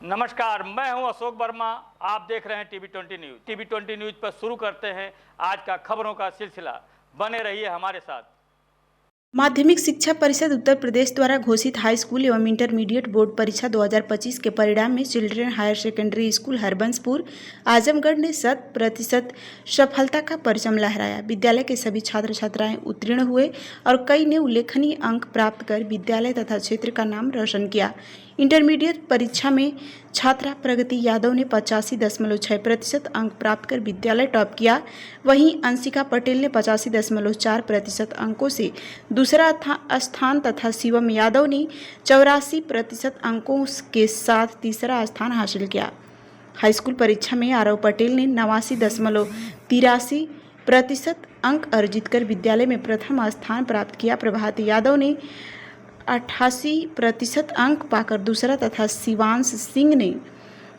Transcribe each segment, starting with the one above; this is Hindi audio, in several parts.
नमस्कार, मैं हूं अशोक वर्मा। आप देख रहे हैं टीवी 20 न्यूज। टीवी 20 न्यूज पर शुरू करते हैं आज का खबरों का सिलसिला। बने रहिए हमारे साथ। माध्यमिक शिक्षा परिषद उत्तर प्रदेश द्वारा घोषित हाई स्कूल एवं इंटरमीडिएट बोर्ड परीक्षा 2025 के परिणाम में children higher secondary school Harbanspur Azamgarh ने 100% सफलता का परचम लहराया। विद्यालय के सभी छात्र छात्राएं उत्तीर्ण हुए और कई ने उल्लेखनीय अंक प्राप्त कर विद्यालय तथा क्षेत्र का नाम रोशन किया। इंटरमीडिएट परीक्षा में छात्रा प्रगति यादव ने 85.6% अंक प्राप्त कर विद्यालय टॉप किया। वहीं अंशिका पटेल ने 85.4% अंकों से दूसरा स्थान तथा शिवम यादव ने 84% अंकों के साथ तीसरा स्थान हासिल किया। हाईस्कूल परीक्षा में आरव पटेल ने 89.83% अंक अर्जित कर विद्यालय में प्रथम स्थान प्राप्त किया। प्रभात यादव ने 88% अंक पाकर दूसरा तथा शिवांश सिंह ने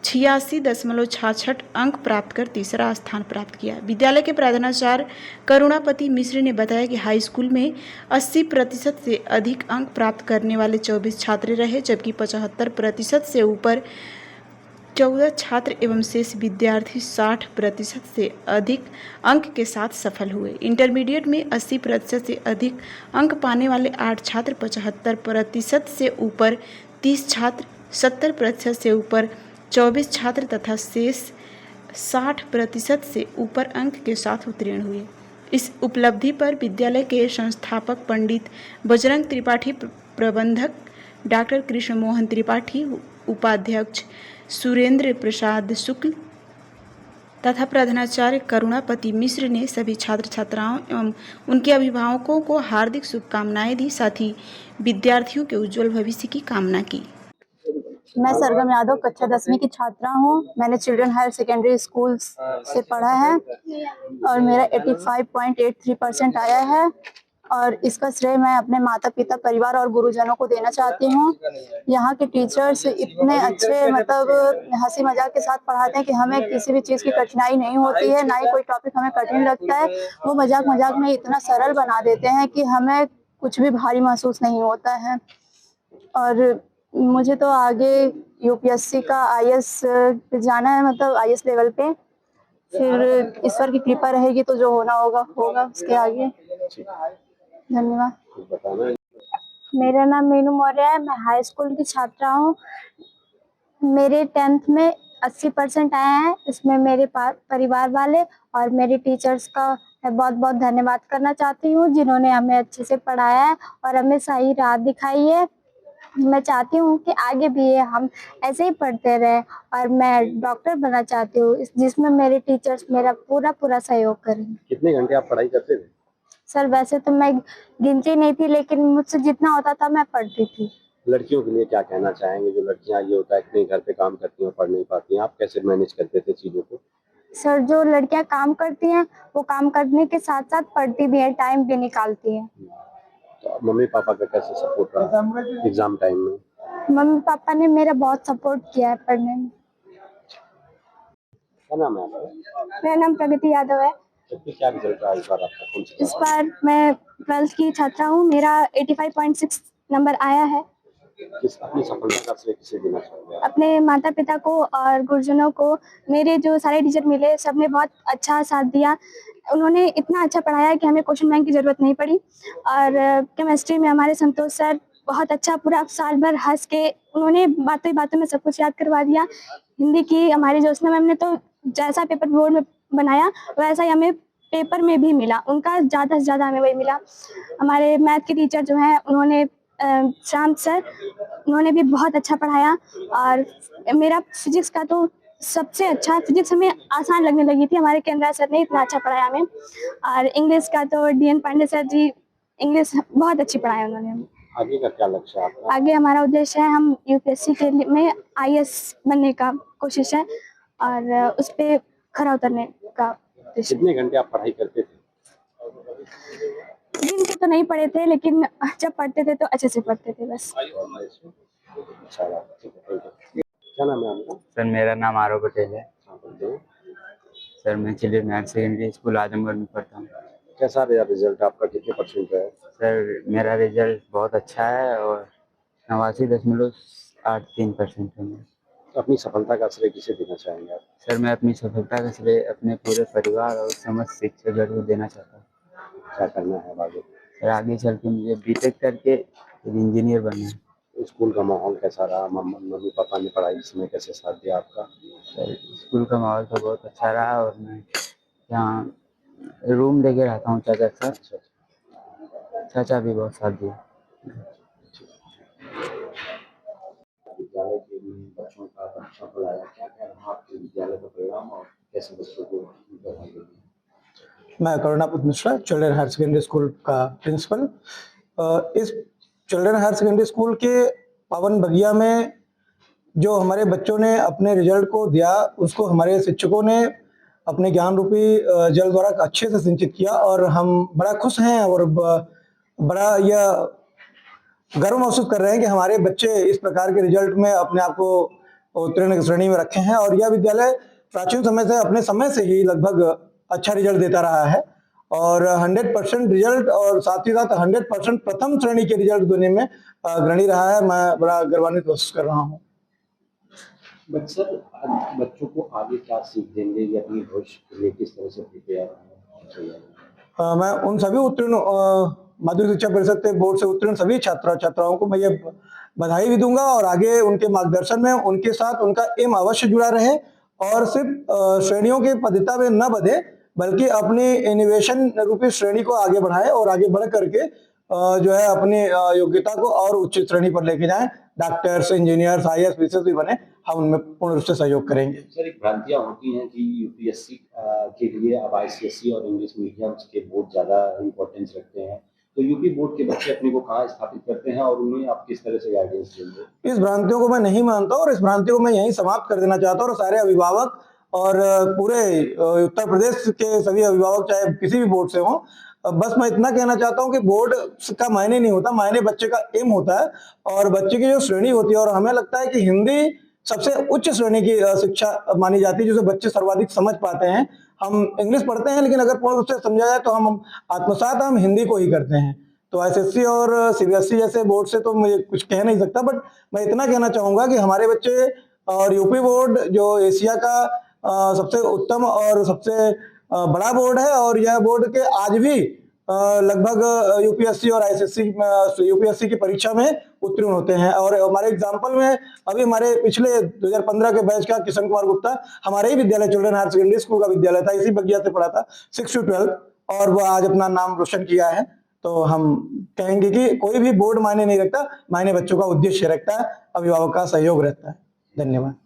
86.66 अंक प्राप्त कर तीसरा स्थान प्राप्त किया। विद्यालय के प्रधानाचार्य करुणापति मिश्र ने बताया कि हाई स्कूल में 80% से अधिक अंक प्राप्त करने वाले 24 छात्र रहे, जबकि 75% से ऊपर 14 छात्र एवं शेष विद्यार्थी 60% से अधिक अंक के साथ सफल हुए। इंटरमीडिएट में 80% से अधिक अंक पाने वाले 8 छात्र, 75% से ऊपर 30 छात्र, 70% से ऊपर 24 छात्र तथा शेष 60% से ऊपर अंक के साथ उत्तीर्ण हुए। इस उपलब्धि पर विद्यालय के संस्थापक पंडित बजरंग त्रिपाठी, प्रबंधक डॉक्टर कृष्ण मोहन त्रिपाठी, उपाध्यक्ष सुरेंद्र प्रसाद शुक्ल तथा प्रधानाचार्य करुणापति मिश्र ने सभी छात्र छात्राओं एवं उनके अभिभावकों को हार्दिक शुभकामनाएं दी, साथ ही विद्यार्थियों के उज्जवल भविष्य की कामना की। मैं सरगम यादव कक्षा 10वीं की छात्रा हूँ। मैंने चिल्ड्रन हायर सेकेंडरी स्कूल से पढ़ा है और मेरा 85.83% आया है और इसका श्रेय मैं अपने माता पिता, परिवार और गुरुजनों को देना चाहती हूँ। यहाँ के टीचर्स इतने अच्छे, मतलब हंसी मजाक के साथ पढ़ाते हैं कि हमें किसी भी चीज़ की कठिनाई नहीं होती है, ना ही कोई टॉपिक हमें कठिन लगता है। वो मजाक मजाक में इतना सरल बना देते हैं कि हमें कुछ भी भारी महसूस नहीं होता है। और मुझे तो आगे यूपीएससी का आईएएस पे जाना है, मतलब आईएएस लेवल पे। फिर ईश्वर की कृपा रहेगी तो जो होना होगा होगा उसके आगे। धन्यवाद। मेरा नाम मीनू मौर्य है। मैं हाई स्कूल की छात्रा हूँ। मेरे 10th में 80% आए हैं। इसमें मेरे परिवार वाले और मेरे टीचर्स का मैं बहुत बहुत धन्यवाद करना चाहती हूँ, जिन्होंने हमें अच्छे से पढ़ाया है और हमें सही राह दिखाई है। मैं चाहती हूँ कि आगे भी हम ऐसे ही पढ़ते रहें और मैं डॉक्टर बनना चाहती हूँ, जिसमें मेरे टीचर्स मेरा पूरा सहयोग करें। कितने घंटे आप पढ़ाई करते थे? सर वैसे तो मैं गिनती नहीं थी, लेकिन मुझसे जितना होता था मैं पढ़ती थी। लड़कियों के लिए क्या कहना चाहेंगे? जो लड़कियां ये होता है कि नहीं घर पे काम करती हैं, पढ़ नहीं पाती हैं, आप कैसे मैनेज करते थे चीजों को? सर जो लड़कियां काम करती हैं वो काम करने के साथ साथ पढ़ती भी है, टाइम भी निकालती है। तो मम्मी पापा का कैसे सपोर्ट रहा एग्जाम टाइम में? मम्मी पापा ने मेरा बहुत सपोर्ट किया है पढ़ने में। क्या नाम है आपका? मेरा नाम प्रगति यादव है। क्या रिजल्ट रहा इस बार आपका? इस बार मैं 12th की छात्रा हूँ। मेरा 85.6 नंबर आया है। अपनी सफलता का श्रेय किसे देना चाहोगे? अपने माता पिता को और गुरुजनों को। मेरे जो सारे टीचर मिले सबने बहुत अच्छा साथ दिया। उन्होंने इतना अच्छा पढ़ाया कि हमें क्वेश्चन बैंक की जरूरत नहीं पड़ी। और केमिस्ट्री में हमारे संतोष सर बहुत अच्छा, पूरा साल भर हंस के उन्होंने बातों बातों में सब कुछ याद करवा दिया। हिंदी की हमारी ज्योत्सना मैम ने तो जैसा पेपर बोर्ड में बनाया वैसा ही हमें पेपर में भी मिला। उनका ज़्यादा से ज़्यादा हमें वही मिला। हमारे मैथ के टीचर जो हैं उन्होंने शांत सर, उन्होंने भी बहुत अच्छा पढ़ाया। और मेरा फिजिक्स का तो सबसे अच्छा, फिजिक्स हमें आसान लगने लगी थी। हमारे केंद्र सर ने इतना अच्छा पढ़ाया हमें। और इंग्लिश का तो डीएन पांडे सर जी, इंग्लिश बहुत अच्छी पढ़ाया उन्होंने हमें। आगे का क्या लक्ष्य है आपका? आगे हमारा उद्देश्य है, हम यूपीएससी के में आईएएस बनने का कोशिश है और उस पर खरा उतरने का उद्देश्य। कितने घंटे आप पढ़ाई करते थे? दिन के तो नहीं पढ़े थे, लेकिन जब पढ़ते थे तो अच्छे से पढ़ते थे बस। क्या नाम है आपका? सर मेरा नाम आरव पटेल है। हाँ, सर मैं children higher secondary school Azamgarh में पढ़ता हूँ। कैसा रहा रिजल्ट आपका? कितने परसेंट है? सर मेरा रिजल्ट बहुत अच्छा है और 89.83% है। अपनी सफलता का श्रेय किसे देना चाहेंगे आप? सर मैं अपनी सफलता का श्रेय अपने पूरे परिवार और समस्त शिक्षकगण को देना चाहता हूँ। क्या करना है अब आगे? सर आगे चल के मुझे बीटेक करके एक इंजीनियर बनना है। स्कूल का माहौल कैसा रहा? मम्मी पापा ने पढ़ाई समय कैसे साथ दिया आपका? सर स्कूल का माहौल तो बहुत अच्छा रहा और मैं यहाँ रूम लेके रहता हूँ चाचा के साथ। चाचा भी बहुत साथ दिए। विद्यालय के लिए बच्चों का अच्छा पढ़ाया, क्या क्या रहा आपके विद्यालय का परिणाम और कैसे बच्चों को पढ़ाई गई? मैं Karunapat Mishra, children higher secondary school का प्रिंसिपल। इस चिल्ड्रन हायर सेकेंडरी स्कूल के पावन बगिया में जो हमारे बच्चों ने अपने रिजल्ट को दिया, उसको हमारे शिक्षकों ने अपने ज्ञान रूपी जल द्वारा अच्छे से सिंचित किया और हम बड़ा खुश हैं और बड़ा यह गर्व महसूस कर रहे हैं कि हमारे बच्चे इस प्रकार के रिजल्ट में अपने आप को उत्तीर्ण की श्रेणी में रखे हैं। और यह विद्यालय प्राचीन समय से अपने समय से ही लगभग अच्छा रिजल्ट देता रहा है और 100% रिजल्ट और साथ ही साथ 100% प्रथम श्रेणी के रिजल्ट देने में अग्रणी रहा है। मैं बड़ा गर्वान्वित महसूस कर रहा हूँ। बच्चों को आगे क्या सीख देंगे या अपनी भविष्य के लिए किस तरह से प्रिपेयर? मैं उन सभी उत्तीर्ण माध्यमिक शिक्षा परिषद के बोर्ड से उत्तीर्ण सभी छात्राओं को मैं ये बधाई भी दूंगा और आगे उनके मार्गदर्शन में उनके साथ उनका एम अवश्य जुड़ा रहे और सिर्फ श्रेणियों की पद्धति में न बढ़े बल्कि अपनी इनोवेशन रूपी श्रेणी को आगे बढ़ाए और आगे बढ़ करके जो है अपनी योग्यता को और उच्च श्रेणी पर लेके जाएं। डॉक्टर्स, इंजीनियर्स, IAS ऑफिसर्स भी बने, हम उनमें पूर्ण रूप से सहयोग करेंगे। सर एक भ्रांतियां होती हैं कि यूपीएससी के लिए अब ICSE और इंग्लिश मीडियम के बोर्ड ज्यादा इंपॉर्टेंस रखते हैं, तो यूपी बोर्ड के बच्चे अपने को कहाँ स्थापित करते हैं और उन्हें आप किस तरह से गाइडेंस देंगे? इस भ्रांतियों को मैं नहीं मानता और इस भ्रांतियों को मैं यहीं समाप्त कर देना चाहता हूँ और सारे अभिभावक और पूरे उत्तर प्रदेश के सभी अभिभावक चाहे किसी भी बोर्ड से हों, बस मैं इतना कहना चाहता हूँ कि बोर्ड का मायने नहीं होता, मायने बच्चे का एम होता है और बच्चे की जो श्रेणी होती है। और हमें लगता है कि हिंदी सबसे उच्च श्रेणी की शिक्षा मानी जाती है जिसे बच्चे सर्वाधिक समझ पाते हैं। हम इंग्लिश पढ़ते हैं लेकिन अगर पूर्ण रूप से समझा जाए तो हम आत्मसात हम हिंदी को ही करते हैं। तो SSC और CBSE जैसे बोर्ड से तो मुझे कुछ कह नहीं सकता, बट मैं इतना कहना चाहूंगा कि हमारे बच्चे और यूपी बोर्ड जो एशिया का सबसे उत्तम और सबसे बड़ा बोर्ड है और यह बोर्ड के आज भी लगभग UPSC और UPSC की परीक्षा में उत्तीर्ण होते हैं। और हमारे एग्जाम्पल में अभी हमारे पिछले 2015 के बैच का किशन कुमार गुप्ता हमारे ही विद्यालय चिल्ड्रन हायर सेकेंडरी स्कूल का विद्यालय था, इसी बगिया से पढ़ा था 6 to 12 और वह आज अपना नाम रोशन किया है। तो हम कहेंगे कि कोई भी बोर्ड मायने नहीं रखता, मायने बच्चों का उद्देश्य रखता है, अभिभावक का सहयोग रहता है। धन्यवाद।